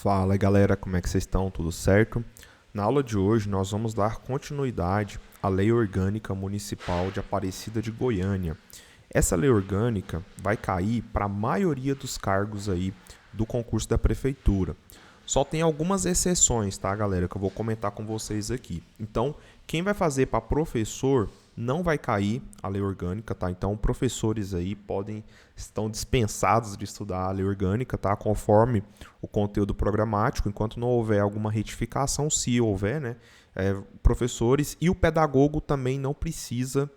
Fala galera, como é que vocês estão? Tudo certo? Na aula de hoje nós vamos dar continuidade à Lei Orgânica Municipal de Aparecida de Goiânia. Essa lei orgânica vai cair para a maioria dos cargos aí do concurso da prefeitura. Só tem algumas exceções, tá, galera, que eu vou comentar com vocês aqui. Então, quem vai fazer para professor não vai cair a lei orgânica, tá? Então, professores aí estão dispensados de estudar a lei orgânica, tá? Conforme o conteúdo programático, enquanto não houver alguma retificação, se houver, né? Professores e o pedagogo também não precisa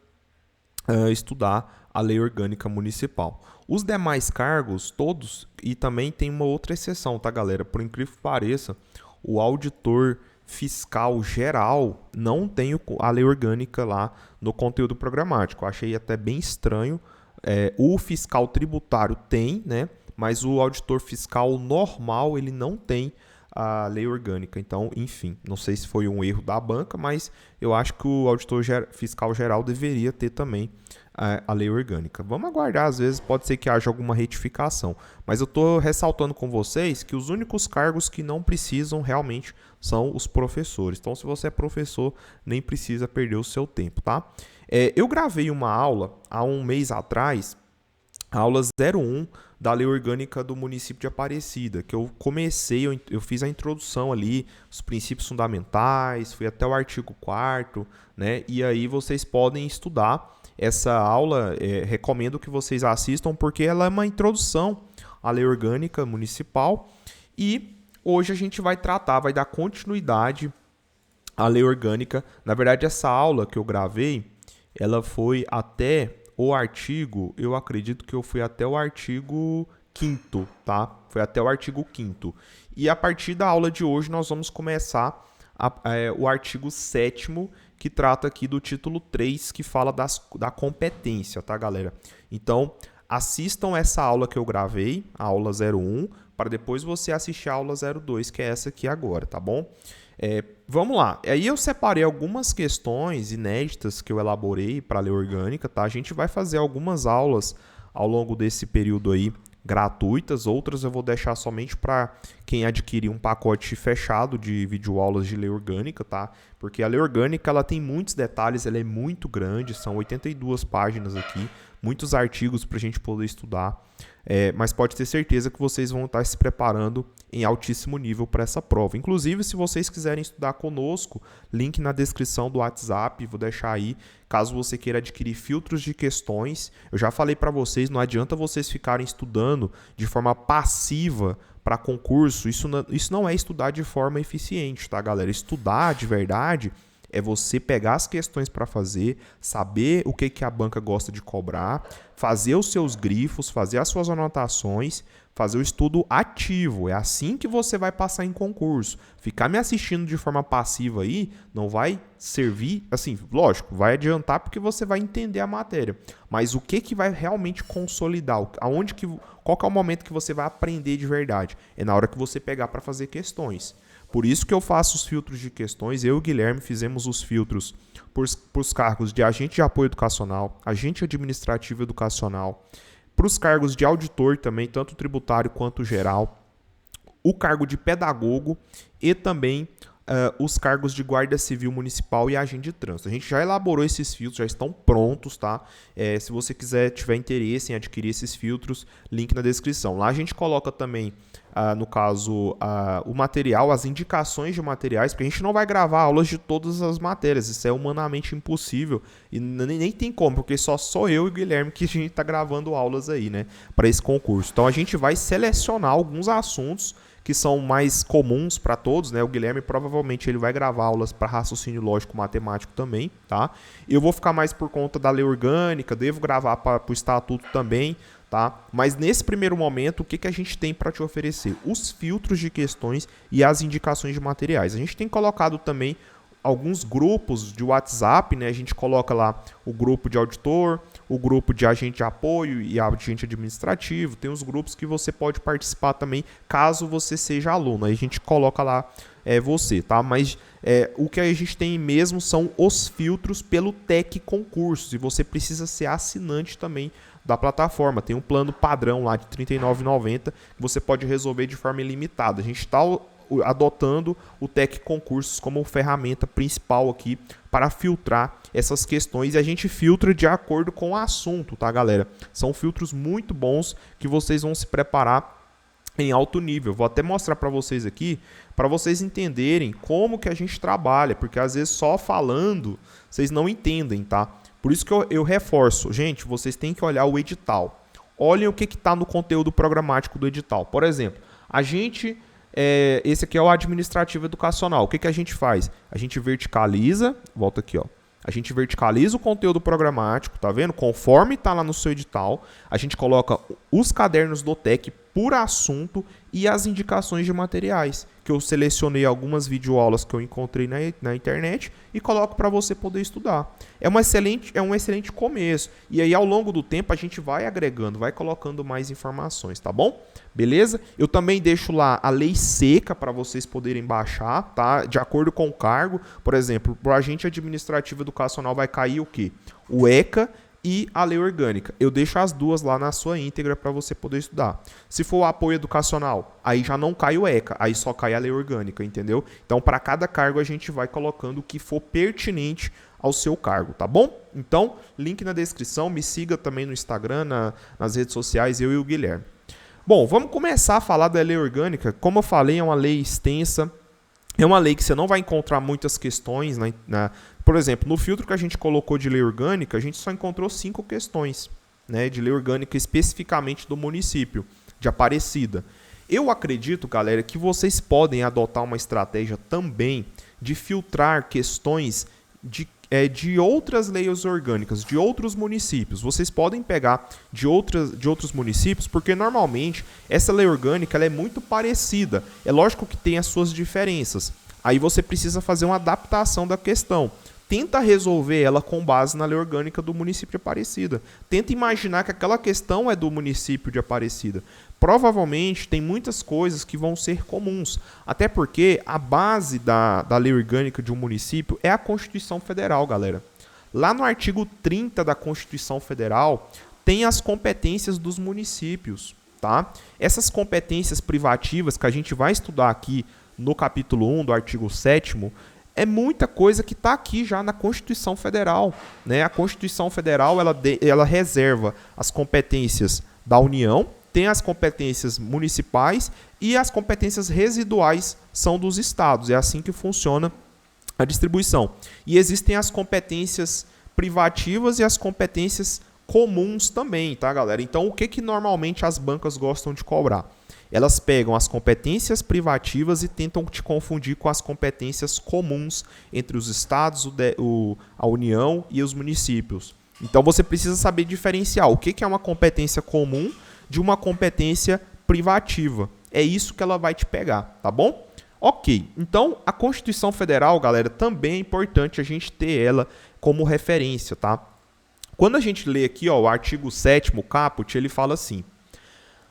estudar a lei orgânica municipal. Os demais cargos, todos, e também tem uma outra exceção, tá, galera? Por incrível que pareça, o auditor fiscal geral não tem a lei orgânica lá no conteúdo programático. Eu achei até bem estranho. O fiscal tributário tem, né? Mas o auditor fiscal normal ele não tem a lei orgânica. Então, enfim, não sei se foi um erro da banca, mas eu acho que o auditor fiscal geral deveria ter também a lei orgânica. Vamos aguardar, às vezes pode ser que haja alguma retificação. Mas eu estou ressaltando com vocês que os únicos cargos que não precisam realmente são os professores. Então, se você é professor, nem precisa perder o seu tempo, tá? Eu gravei uma aula há um mês atrás, a aula 01 da Lei Orgânica do município de Aparecida, que eu eu fiz a introdução ali, os princípios fundamentais, fui até o artigo 4º, né? E aí vocês podem estudar essa aula, recomendo que vocês assistam, porque ela é uma introdução à Lei Orgânica Municipal e hoje a gente vai dar continuidade à Lei Orgânica. Na verdade, essa aula que eu gravei, ela foi até o artigo, eu acredito que eu fui até o artigo 5º, tá? Foi até o artigo 5º. E a partir da aula de hoje nós vamos começar o artigo 7º, que trata aqui do título 3, que fala da competência, tá, galera? Então, assistam essa aula que eu gravei, a aula 01, para depois você assistir a aula 02, que é essa aqui agora, tá bom? Vamos lá. Aí eu separei algumas questões inéditas que eu elaborei para a lei orgânica, tá? A gente vai fazer algumas aulas ao longo desse período aí gratuitas, outras eu vou deixar somente para quem adquirir um pacote fechado de videoaulas de lei orgânica, tá? Porque a lei orgânica ela tem muitos detalhes, ela é muito grande, são 82 páginas aqui, muitos artigos para a gente poder estudar. Mas pode ter certeza que vocês vão estar se preparando em altíssimo nível para essa prova. Inclusive, se vocês quiserem estudar conosco, link na descrição do WhatsApp, vou deixar aí, caso você queira adquirir filtros de questões. Eu já falei para vocês, não adianta vocês ficarem estudando de forma passiva para concurso, isso não é estudar de forma eficiente, tá, galera? Estudar de verdade é você pegar as questões para fazer, saber o que a banca gosta de cobrar, fazer os seus grifos, fazer as suas anotações, fazer o estudo ativo. É assim que você vai passar em concurso. Ficar me assistindo de forma passiva aí não vai servir, assim, lógico, vai adiantar porque você vai entender a matéria. Mas o que vai realmente consolidar? Qual que é o momento que você vai aprender de verdade? É na hora que você pegar para fazer questões. Por isso que eu faço os filtros de questões. Eu e o Guilherme fizemos os filtros para os cargos de agente de apoio educacional, agente administrativo educacional, para os cargos de auditor também, tanto tributário quanto geral, o cargo de pedagogo e também os cargos de guarda civil municipal e agente de trânsito. A gente já elaborou esses filtros, já estão prontos, tá? Se você tiver interesse em adquirir esses filtros, link na descrição. Lá a gente coloca também, no caso, o material, as indicações de materiais, porque a gente não vai gravar aulas de todas as matérias, isso é humanamente impossível e nem tem como, porque só sou eu e o Guilherme que a gente está gravando aulas aí, né, para esse concurso. Então a gente vai selecionar alguns assuntos que são mais comuns para todos, né? O Guilherme provavelmente ele vai gravar aulas para raciocínio lógico matemático também, tá? Eu vou ficar mais por conta da lei orgânica, devo gravar para o estatuto também, tá? Mas nesse primeiro momento, o que a gente tem para te oferecer? Os filtros de questões e as indicações de materiais. A gente tem colocado também alguns grupos de WhatsApp, né? A gente coloca lá o grupo de auditor, o grupo de agente de apoio e agente administrativo. Tem os grupos que você pode participar também, caso você seja aluno. Aí a gente coloca lá você, tá? Mas o que a gente tem mesmo são os filtros pelo TEC Concursos. E você precisa ser assinante também da plataforma. Tem um plano padrão lá de R$ 39,90 que você pode resolver de forma ilimitada. A gente está adotando o Tec Concursos como ferramenta principal aqui para filtrar essas questões, e a gente filtra de acordo com o assunto, tá, galera? São filtros muito bons que vocês vão se preparar em alto nível. Vou até mostrar para vocês aqui, para vocês entenderem como que a gente trabalha, porque às vezes só falando vocês não entendem, tá? Por isso que eu reforço, gente, vocês têm que olhar o edital. Olhem o que está no conteúdo programático do edital. Por exemplo, esse aqui é o administrativo educacional. O que a gente faz? A gente verticaliza, volta aqui, ó. A gente verticaliza o conteúdo programático, tá vendo? Conforme está lá no seu edital, a gente coloca os cadernos do TEC por assunto e as indicações de materiais, que eu selecionei algumas videoaulas que eu encontrei na internet e coloco para você poder estudar. É um excelente começo. E aí, ao longo do tempo, a gente vai agregando, vai colocando mais informações, tá bom? Beleza? Eu também deixo lá a lei seca para vocês poderem baixar, tá? De acordo com o cargo. Por exemplo, para o agente administrativo educacional vai cair o quê? O ECA e a lei orgânica. Eu deixo as duas lá na sua íntegra para você poder estudar. Se for o apoio educacional, aí já não cai o ECA, aí só cai a lei orgânica, entendeu? Então, para cada cargo, a gente vai colocando o que for pertinente ao seu cargo, tá bom? Então, link na descrição, me siga também no Instagram, nas redes sociais, eu e o Guilherme. Bom, vamos começar a falar da lei orgânica. Como eu falei, é uma lei extensa, é uma lei que você não vai encontrar muitas questões. Por exemplo, no filtro que a gente colocou de lei orgânica, a gente só encontrou 5 questões, né, de lei orgânica especificamente do município de Aparecida. Eu acredito, galera, que vocês podem adotar uma estratégia também de filtrar questões de outras leis orgânicas, de outros municípios. Vocês podem pegar de outros municípios, porque normalmente essa lei orgânica ela é muito parecida. É lógico que tem as suas diferenças. Aí você precisa fazer uma adaptação da questão. Tenta resolver ela com base na lei orgânica do município de Aparecida. Tenta imaginar que aquela questão é do município de Aparecida. Provavelmente tem muitas coisas que vão ser comuns. Até porque a base da lei orgânica de um município é a Constituição Federal, galera. Lá no artigo 30 da Constituição Federal tem as competências dos municípios, tá? Essas competências privativas que a gente vai estudar aqui no capítulo 1 do artigo 7º, é muita coisa que está aqui já na Constituição Federal, né? A Constituição Federal ela reserva as competências da União, tem as competências municipais e as competências residuais são dos estados. É assim que funciona a distribuição. E existem as competências privativas e as competências comuns também, tá, galera? Então, o que normalmente as bancas gostam de cobrar? Elas pegam as competências privativas e tentam te confundir com as competências comuns entre os estados, a União e os municípios. Então, você precisa saber diferenciar o que é uma competência comum de uma competência privativa. É isso que ela vai te pegar, tá bom? Ok, então a Constituição Federal, galera, também é importante a gente ter ela como referência, tá? Quando a gente lê aqui, ó, o artigo 7º, caput, ele fala assim: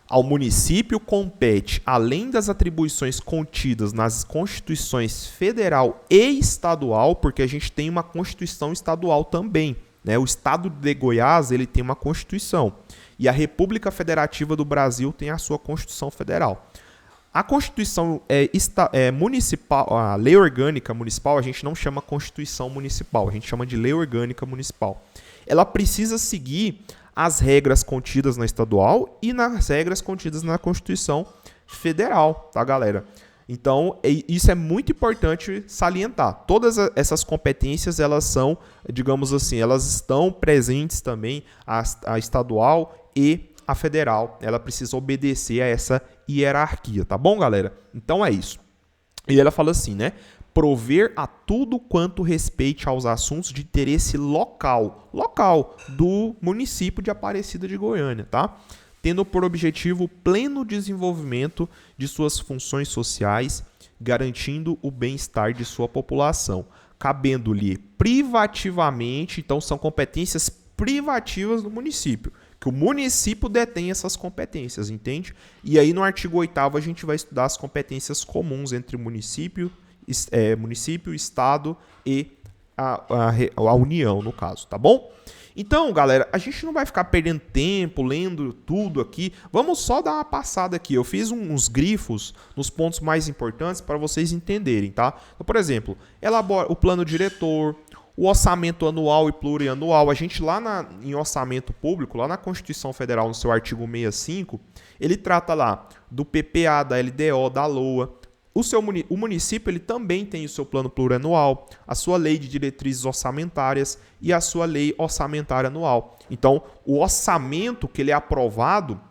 ao município compete, além das atribuições contidas nas constituições federal e estadual, porque a gente tem uma constituição estadual também, né? O estado de Goiás ele tem uma constituição e a República Federativa do Brasil tem a sua Constituição Federal. A Constituição municipal, a lei orgânica municipal, a gente não chama Constituição Municipal, a gente chama de lei orgânica municipal. Ela precisa seguir as regras contidas na estadual e nas regras contidas na Constituição Federal, tá, galera? Então, isso é muito importante salientar. Todas essas competências, elas são, digamos assim, elas estão presentes também, a estadual e a federal. Ela precisa obedecer a essa hierarquia, tá bom, galera? Então é isso. E ela fala assim, né? Prover a tudo quanto respeite aos assuntos de interesse local do município de Aparecida de Goiânia, tá? Tendo por objetivo o pleno desenvolvimento de suas funções sociais, garantindo o bem-estar de sua população, cabendo-lhe privativamente, então são competências privativas do município, que o município detém essas competências, entende? E aí no artigo 8º a gente vai estudar as competências comuns entre município, estado e a União, no caso, tá bom? Então, galera, a gente não vai ficar perdendo tempo lendo tudo aqui. Vamos só dar uma passada aqui. Eu fiz uns grifos nos pontos mais importantes para vocês entenderem, tá? Então, por exemplo, elabora o plano diretor, o orçamento anual e plurianual. A gente em orçamento público, lá na Constituição Federal, no seu artigo 65, ele trata lá do PPA, da LDO, da LOA. O município ele também tem o seu plano plurianual, a sua lei de diretrizes orçamentárias e a sua lei orçamentária anual. Então, o orçamento que ele é aprovado,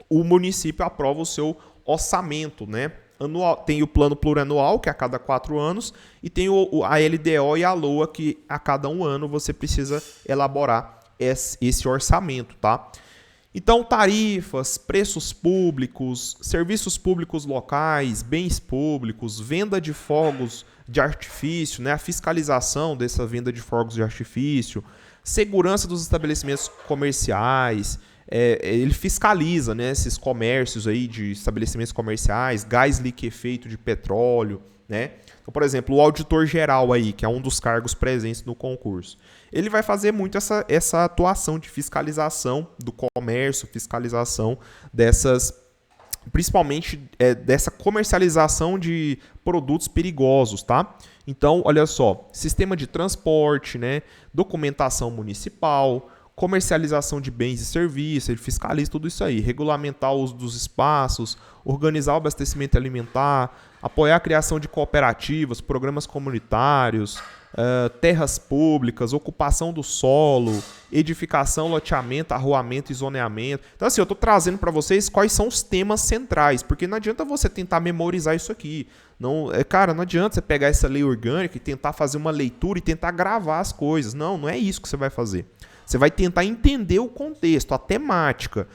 o município aprova o seu orçamento, né? Anual, tem o plano plurianual, que é a cada 4 anos, e tem a LDO e a LOA, que a cada 1 ano você precisa elaborar esse orçamento, tá? Então, tarifas, preços públicos, serviços públicos locais, bens públicos, venda de fogos de artifício, né, a fiscalização dessa venda de fogos de artifício, segurança dos estabelecimentos comerciais, ele fiscaliza, né, esses comércios aí de estabelecimentos comerciais, gás liquefeito de petróleo, né? Então, por exemplo, o auditor geral aí, que é um dos cargos presentes no concurso, ele vai fazer muito essa atuação de fiscalização do comércio, fiscalização principalmente dessa comercialização de produtos perigosos, tá? Então, olha só, sistema de transporte, né, documentação municipal, comercialização de bens e serviços, ele fiscaliza tudo isso aí, regulamentar o uso dos espaços, organizar o abastecimento alimentar, apoiar a criação de cooperativas, programas comunitários, terras públicas, ocupação do solo, edificação, loteamento, arruamento e zoneamento. Então, assim, eu estou trazendo para vocês quais são os temas centrais, porque não adianta você tentar memorizar isso aqui. Não adianta você pegar essa lei orgânica e tentar fazer uma leitura e tentar gravar as coisas. Não é isso que você vai fazer. Você vai tentar entender o contexto, a temática,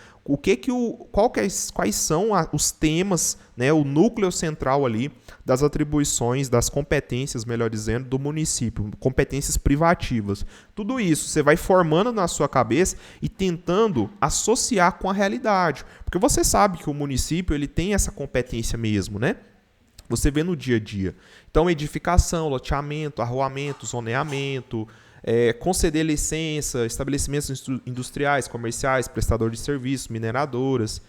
quais são os temas, né, o núcleo central ali das atribuições, das competências, melhor dizendo, do município, competências privativas. Tudo isso você vai formando na sua cabeça e tentando associar com a realidade, porque você sabe que o município ele tem essa competência mesmo, né? Você vê no dia a dia. Então, edificação, loteamento, arruamento, zoneamento, conceder licença, estabelecimentos industriais, comerciais, prestador de serviços, mineradoras,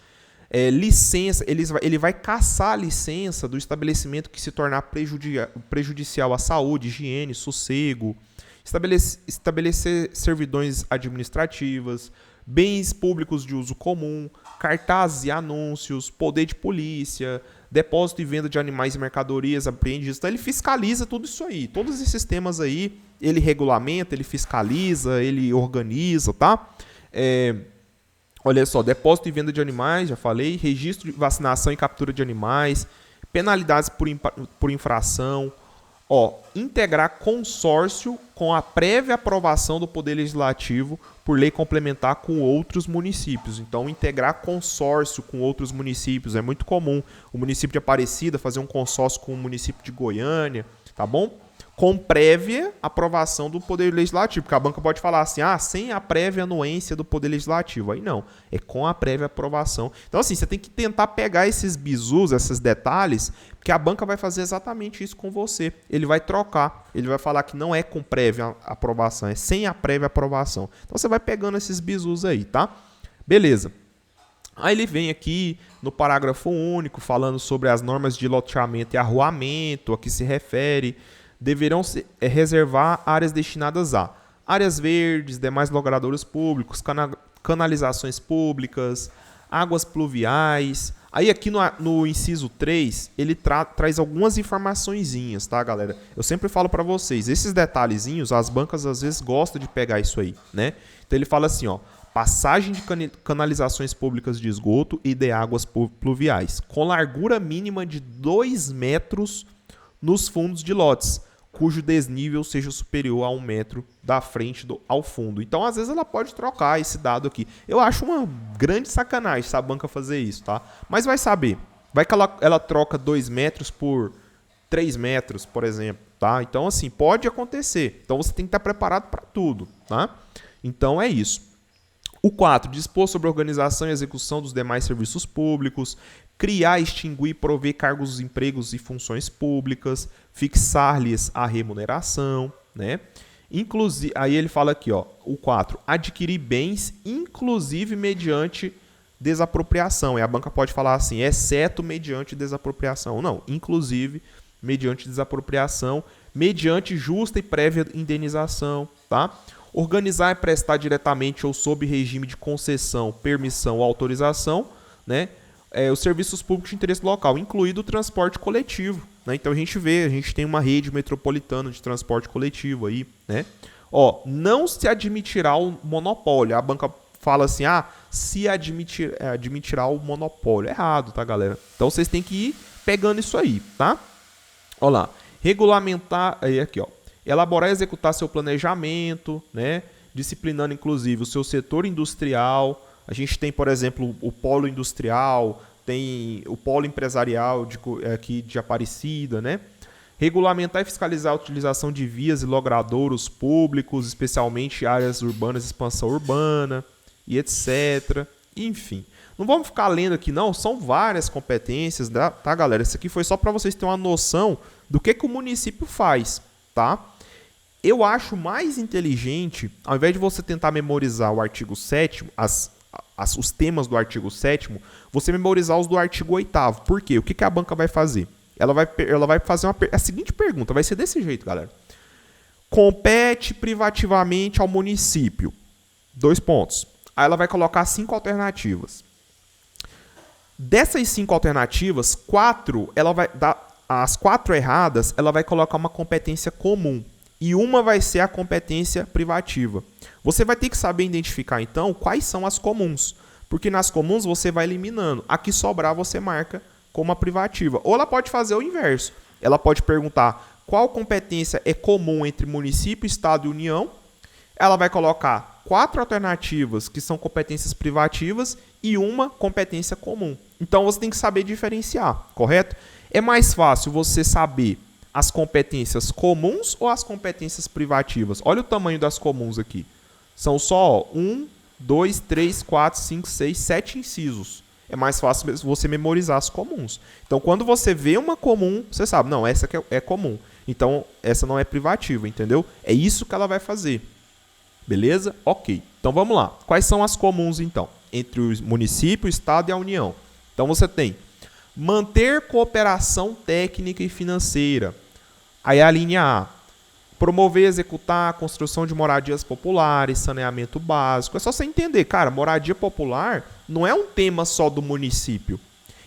licença, ele vai cassar a licença do estabelecimento que se tornar prejudicial à saúde, higiene, sossego, estabelecer servidões administrativas, bens públicos de uso comum, cartazes e anúncios, poder de polícia, depósito e venda de animais e mercadorias apreendidos. Então ele fiscaliza tudo isso aí, todos esses temas aí, ele regulamenta, ele fiscaliza, ele organiza, tá? Olha só, depósito e venda de animais, já falei, registro de vacinação e captura de animais, penalidades por infração, integrar consórcio com a prévia aprovação do Poder Legislativo por lei complementar com outros municípios. Então, integrar consórcio com outros municípios é muito comum. O município de Aparecida fazer um consórcio com o município de Goiânia, tá bom? Com prévia aprovação do Poder Legislativo, porque a banca pode falar assim, sem a prévia anuência do Poder Legislativo. Aí não, é com a prévia aprovação. Então, assim, você tem que tentar pegar esses bizus, esses detalhes, porque a banca vai fazer exatamente isso com você. Ele vai trocar, ele vai falar que não é com prévia aprovação, é sem a prévia aprovação. Então, você vai pegando esses bizus aí, tá? Beleza. Aí ele vem aqui no parágrafo único, falando sobre as normas de loteamento e arruamento, a que se refere. Deverão reservar áreas destinadas a áreas verdes, demais logradouros públicos, canalizações públicas, águas pluviais. Aí aqui no inciso 3, ele traz algumas informaçõezinhas, tá, galera? Eu sempre falo para vocês, esses detalhezinhos, as bancas às vezes gostam de pegar isso aí, né? Então ele fala assim, passagem de canalizações públicas de esgoto e de águas pluviais, com largura mínima de 2 metros nos fundos de lotes, cujo desnível seja superior a 1 metro da frente ao fundo. Então, às vezes, ela pode trocar esse dado aqui. Eu acho uma grande sacanagem se a banca fazer isso, tá? Mas vai saber. Vai que ela troca 2 metros por 3 metros, por exemplo, tá? Então, assim, pode acontecer. Então, você tem que estar preparado para tudo, tá? Então, é isso. O 4, dispor sobre a organização e execução dos demais serviços públicos, criar, extinguir, prover cargos, empregos e funções públicas, fixar-lhes a remuneração, né? Inclusive, aí ele fala aqui, ó, o 4, adquirir bens, inclusive mediante desapropriação. E a banca pode falar assim, exceto mediante desapropriação. Não, inclusive mediante desapropriação, mediante justa e prévia indenização, tá? Organizar e prestar diretamente ou sob regime de concessão, permissão ou autorização, né? Os serviços públicos de interesse local, incluído o transporte coletivo, né? Então a gente tem uma rede metropolitana de transporte coletivo aí, né? Ó, não se admitirá o monopólio. A banca fala assim, se admitirá o monopólio. Errado, tá, galera? Então vocês têm que ir pegando isso aí, tá? Ó lá, regulamentar, aí aqui, ó, elaborar e executar seu planejamento, né? Disciplinando inclusive o seu setor industrial. A gente tem, por exemplo, o polo industrial, tem o polo empresarial aqui de Aparecida, né? Regulamentar e fiscalizar a utilização de vias e logradouros públicos, especialmente áreas urbanas, expansão urbana e etc. Enfim, não vamos ficar lendo aqui não, são várias competências, tá, galera? Isso aqui foi só para vocês terem uma noção do que o município faz, tá? Eu acho mais inteligente, ao invés de você tentar memorizar o artigo 7º, os temas do artigo 7º, você memorizar os do artigo 8º. Por quê? O que a banca vai fazer? Ela vai fazer a seguinte pergunta, vai ser desse jeito, galera. Compete privativamente ao município. 2 pontos. Aí ela vai colocar 5 alternativas. Dessas 5 alternativas, 4, ela vai dar as 4 erradas, ela vai colocar uma competência comum. E uma vai ser a competência privativa. Você vai ter que saber identificar, então, quais são as comuns. Porque nas comuns você vai eliminando. A que sobrar você marca como a privativa. Ou ela pode fazer o inverso. Ela pode perguntar qual competência é comum entre município, estado e união. Ela vai colocar 4 alternativas que são competências privativas e uma competência comum. Então você tem que saber diferenciar, correto? É mais fácil você saber as competências comuns ou as competências privativas? Olha o tamanho das comuns aqui. São só 1, 2, 3, 4, 5, 6, 7 incisos. É mais fácil você memorizar as comuns. Então, quando você vê uma comum, você sabe, não, essa aqui é comum. Então, essa não é privativa, entendeu? É isso que ela vai fazer. Beleza? Ok. Então, vamos lá. Quais são as comuns, então? Entre o município, o estado e a União. Então, você tem manter cooperação técnica e financeira. Aí a linha A. Promover e executar a construção de moradias populares, saneamento básico. É só você entender, cara, moradia popular não é um tema só do município.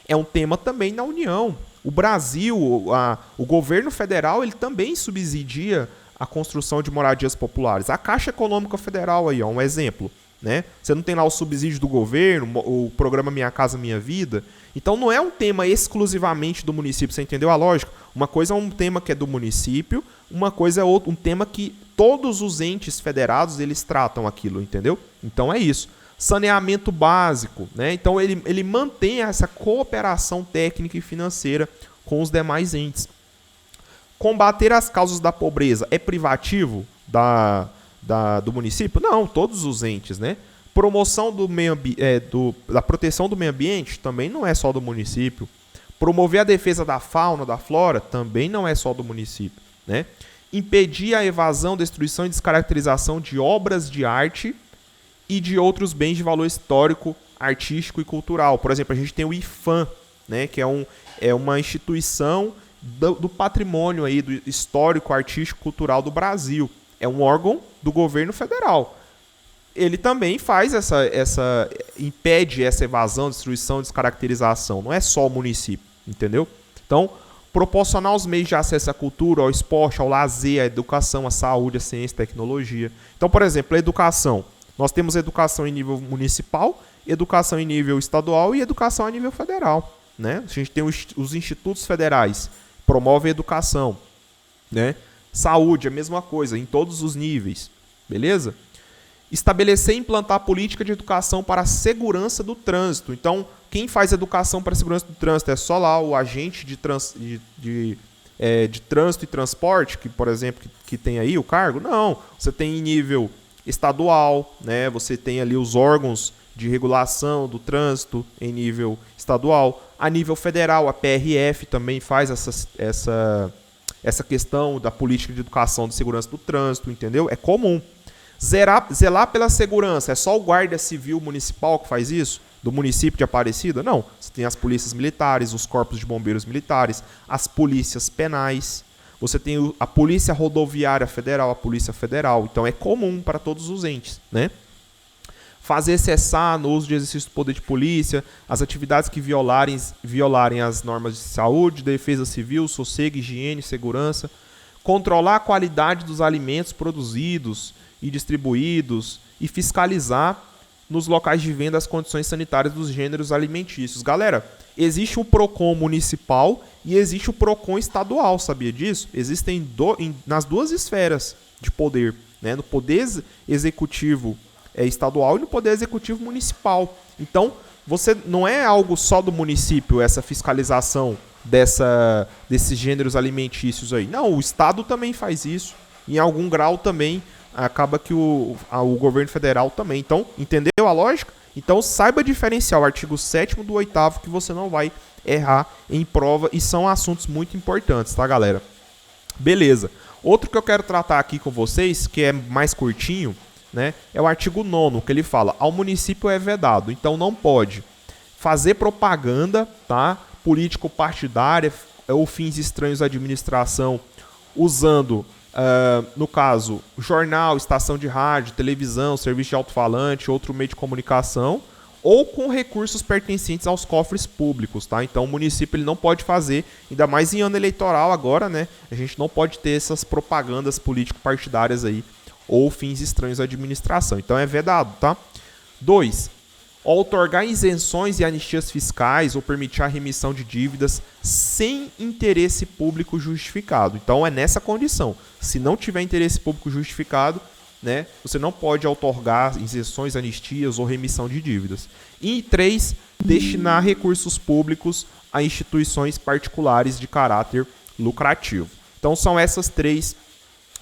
É um tema também na União. O Brasil, o governo federal, ele também subsidia a construção de moradias populares. A Caixa Econômica Federal aí, ó, um exemplo. Né? Você não tem lá o subsídio do governo, o programa Minha Casa Minha Vida. Então não é um tema exclusivamente do município, você entendeu a lógica? Uma coisa é um tema que é do município, uma coisa é um tema que todos os entes federados eles tratam aquilo, entendeu? Então é isso. Saneamento básico, né? Então ele mantém essa cooperação técnica e financeira com os demais entes. Combater as causas da pobreza é privativo do município? Não, todos os entes, né? Promoção da proteção do meio ambiente também não é só do município. Promover a defesa da fauna, da flora, também não é só do município, né? Impedir a evasão, destruição e descaracterização de obras de arte e de outros bens de valor histórico, artístico e cultural. Por exemplo, a gente tem o IPHAN, né? Que é uma instituição do patrimônio aí, do histórico, artístico, cultural do Brasil. É um órgão do governo federal. Ele também faz impede essa evasão, destruição, descaracterização. Não é só o município, entendeu? Então, proporcionar os meios de acesso à cultura, ao esporte, ao lazer, à educação, à saúde, à ciência e tecnologia. Então, por exemplo, a educação. Nós temos educação em nível municipal, educação em nível estadual e educação a nível federal, né? A gente tem os institutos federais, promovem a educação, né? Saúde, a mesma coisa, em todos os níveis, beleza? Estabelecer e implantar política de educação para a segurança do trânsito. Então, quem faz educação para a segurança do trânsito é só lá o agente de trânsito e transporte, que, por exemplo, que tem aí o cargo? Não, você tem em nível estadual, né? Você tem ali os órgãos de regulação do trânsito em nível estadual. A nível federal, a PRF também faz essa questão da política de educação de segurança do trânsito, entendeu? É comum. Zelar pela segurança, é só o guarda civil municipal que faz isso? Do município de Aparecida? Não. Você tem as polícias militares, os corpos de bombeiros militares, as polícias penais. Você tem a Polícia Rodoviária Federal, a Polícia Federal. Então é comum para todos os entes, né? Fazer cessar no uso de exercício do poder de polícia as atividades que violarem as normas de saúde, defesa civil, sossego, higiene, segurança. Controlar a qualidade dos alimentos produzidos e distribuídos e fiscalizar nos locais de venda as condições sanitárias dos gêneros alimentícios. Galera, existe o PROCON municipal e existe o PROCON estadual, sabia disso? Existem nas duas esferas de poder, né? No poder executivo estadual e no poder executivo municipal. Então, você não é algo só do município essa fiscalização desses gêneros alimentícios aí. Não, o Estado também faz isso. Em algum grau também acaba que o governo federal também. Então, entendeu a lógica? Então, saiba diferenciar o artigo 7º do 8º que você não vai errar em prova e são assuntos muito importantes, tá, galera? Beleza. Outro que eu quero tratar aqui com vocês, que é mais curtinho, né, é o artigo 9º, que ele fala: ao município é vedado, então não pode fazer propaganda, tá, político-partidária ou fins estranhos à administração usando, no caso, jornal, estação de rádio, televisão, serviço de alto-falante, outro meio de comunicação, ou com recursos pertencentes aos cofres públicos, tá? Então o município ele não pode fazer, ainda mais em ano eleitoral agora, né? A gente não pode ter essas propagandas político-partidárias aí, ou fins estranhos à administração. Então é vedado, tá? 2. Outorgar isenções e anistias fiscais ou permitir a remissão de dívidas sem interesse público justificado. Então é nessa condição. Se não tiver interesse público justificado, né, você não pode outorgar isenções, anistias ou remissão de dívidas. E 3. Destinar recursos públicos a instituições particulares de caráter lucrativo. Então são essas 3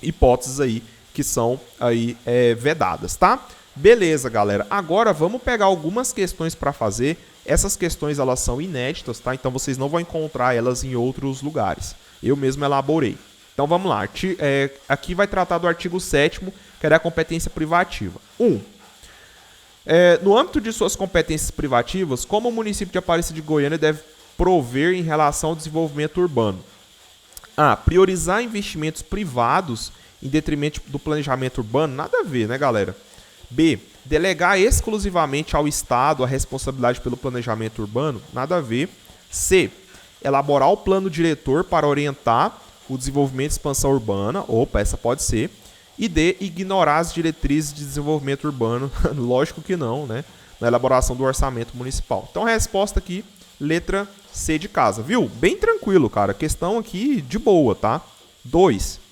hipóteses aí que são aí vedadas, tá? Beleza, galera. Agora vamos pegar algumas questões para fazer. Essas questões elas são inéditas, tá? Então vocês não vão encontrar elas em outros lugares. Eu mesmo elaborei. Então vamos lá. Aqui vai tratar do artigo 7º, que é da competência privativa. 1. No âmbito de suas competências privativas, como o município de Aparecida de Goiânia deve prover em relação ao desenvolvimento urbano? A. Priorizar investimentos privados em detrimento do planejamento urbano? Nada a ver, né, galera? B. Delegar exclusivamente ao Estado a responsabilidade pelo planejamento urbano? Nada a ver. C. Elaborar o plano diretor para orientar o desenvolvimento e expansão urbana? Opa, essa pode ser. E D. Ignorar as diretrizes de desenvolvimento urbano? Lógico que não, né? Na elaboração do orçamento municipal. Então, a resposta aqui, letra C de casa, viu? Bem tranquilo, cara. Questão aqui de boa, tá? 2.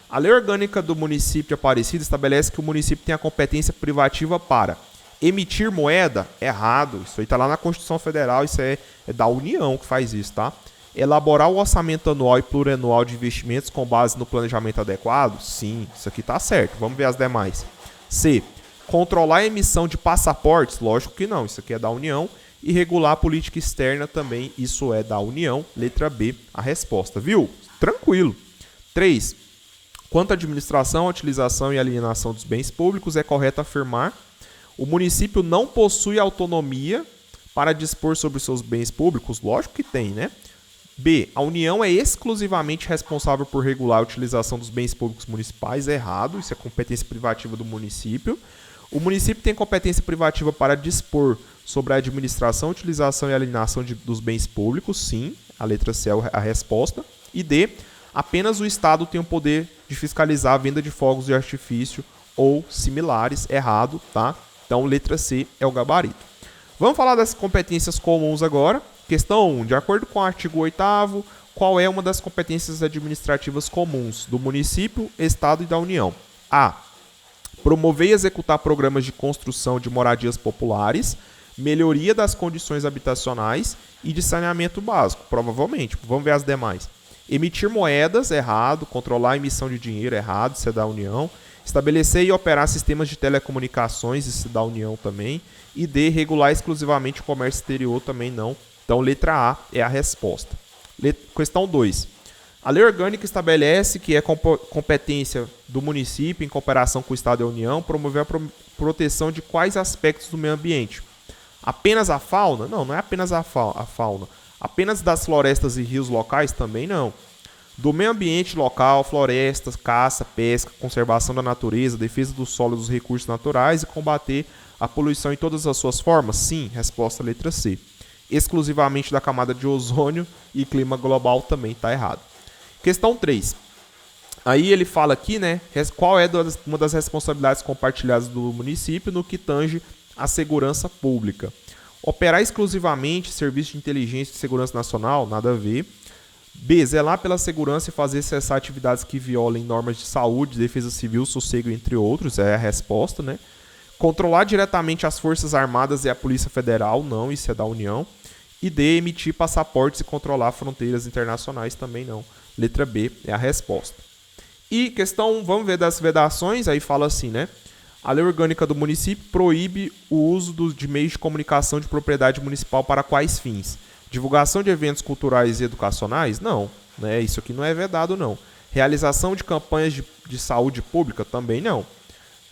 A Lei Orgânica do Município de Aparecida estabelece que o município tem a competência privativa para emitir moeda? Errado. Isso aí está lá na Constituição Federal, isso é da União que faz isso, tá? Elaborar o orçamento anual e plurianual de investimentos com base no planejamento adequado? Sim, isso aqui está certo. Vamos ver as demais. C. Controlar a emissão de passaportes? Lógico que não, isso aqui é da União. E regular a política externa também, isso é da União. Letra B, a resposta, viu? Tranquilo. 3. Quanto à administração, utilização e alienação dos bens públicos, é correto afirmar: o município não possui autonomia para dispor sobre seus bens públicos? Lógico que tem, né? B. A União é exclusivamente responsável por regular a utilização dos bens públicos municipais? Errado, isso é competência privativa do município. O município tem competência privativa para dispor sobre a administração, utilização e alienação dos bens públicos? Sim, a letra C é a resposta. E D. Apenas o Estado tem o poder de fiscalizar a venda de fogos de artifício ou similares? Errado, tá? Então, letra C é o gabarito. Vamos falar das competências comuns agora. Questão 1. De acordo com o artigo 8º, qual é uma das competências administrativas comuns do município, Estado e da União? A. Promover e executar programas de construção de moradias populares, melhoria das condições habitacionais e de saneamento básico, provavelmente. Vamos ver as demais. Emitir moedas, errado. Controlar a emissão de dinheiro, errado, isso é da União. Estabelecer e operar sistemas de telecomunicações, isso é da União também. E D. Regular exclusivamente o comércio exterior, também não. Então, letra A é a resposta. Questão 2. A lei orgânica estabelece que é competência do município, em cooperação com o Estado e a União, promover a proteção de quais aspectos do meio ambiente? Apenas a fauna? Não, não é apenas a fauna. Apenas das florestas e rios locais? Também não. Do meio ambiente local, florestas, caça, pesca, conservação da natureza, defesa do solo e dos recursos naturais e combater a poluição em todas as suas formas? Sim, resposta letra C. Exclusivamente da camada de ozônio e clima global também está errado. Questão 3. Aí ele fala aqui, né, qual é uma das responsabilidades compartilhadas do município no que tange à segurança pública. Operar exclusivamente serviço de inteligência e segurança nacional, nada a ver. B. Zelar pela segurança e fazer cessar atividades que violem normas de saúde, defesa civil, sossego, entre outros, é a resposta, né? Controlar diretamente as Forças Armadas e a Polícia Federal, não, isso é da União. E D. Emitir passaportes e controlar fronteiras internacionais, também não. Letra B é a resposta. E questão, vamos ver das vedações, aí fala assim, né? A lei orgânica do município proíbe o uso de meios de comunicação de propriedade municipal para quais fins? Divulgação de eventos culturais e educacionais? Não, né? Isso aqui não é vedado, não. Realização de campanhas de saúde pública? Também não.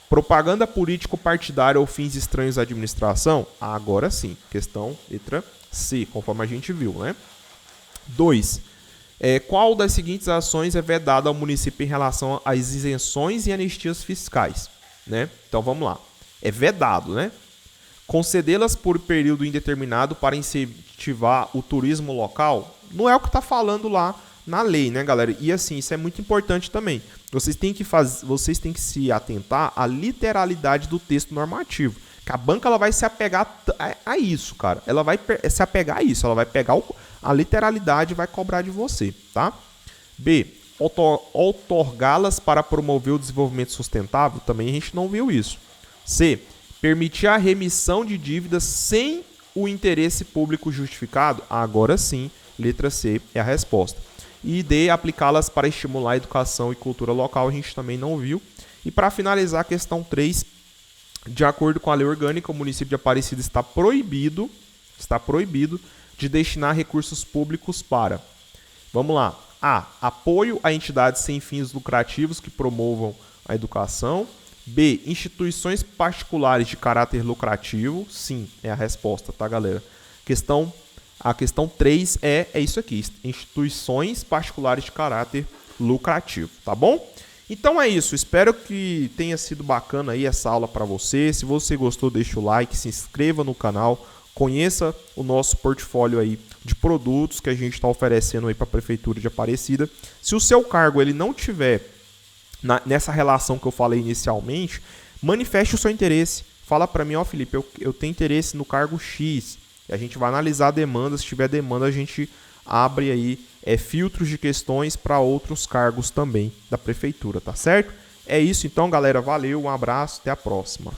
Propaganda político-partidária ou fins estranhos à administração? Agora sim. Questão letra C, conforme a gente viu, né? 2. Qual das seguintes ações é vedada ao município em relação às isenções e anistias fiscais? Né? Então vamos lá. É vedado, né? Concedê-las por período indeterminado para incentivar o turismo local? Não é o que está falando lá na lei, né, galera? E assim, isso é muito importante também. Vocês têm que se atentar à literalidade do texto normativo. Que a banca ela vai se apegar a isso, cara. Ela vai se apegar a isso. Ela vai pegar a literalidade e vai cobrar de você, tá? B. Outorgá-las para promover o desenvolvimento sustentável? Também a gente não viu isso. C. Permitir a remissão de dívidas sem o interesse público justificado? Agora sim, letra C é a resposta. E D. Aplicá-las para estimular a educação e cultura local? A gente também não viu. E para finalizar a questão 3, de acordo com a lei orgânica, o município de Aparecida está proibido de destinar recursos públicos para, vamos lá, A. Apoio a entidades sem fins lucrativos que promovam a educação. B. Instituições particulares de caráter lucrativo. Sim, é a resposta, tá, galera? A questão 3 é isso aqui. Instituições particulares de caráter lucrativo, tá bom? Então é isso. Espero que tenha sido bacana aí essa aula para você. Se você gostou, deixa o like, se inscreva no canal. Conheça o nosso portfólio aí de produtos que a gente está oferecendo aí para a Prefeitura de Aparecida. Se o seu cargo ele não tiver nessa relação que eu falei inicialmente, manifeste o seu interesse. Fala para mim, Felipe, eu tenho interesse no cargo X. A gente vai analisar a demanda. Se tiver demanda, a gente abre aí filtros de questões para outros cargos também da Prefeitura, tá certo? É isso então, galera. Valeu, um abraço, até a próxima.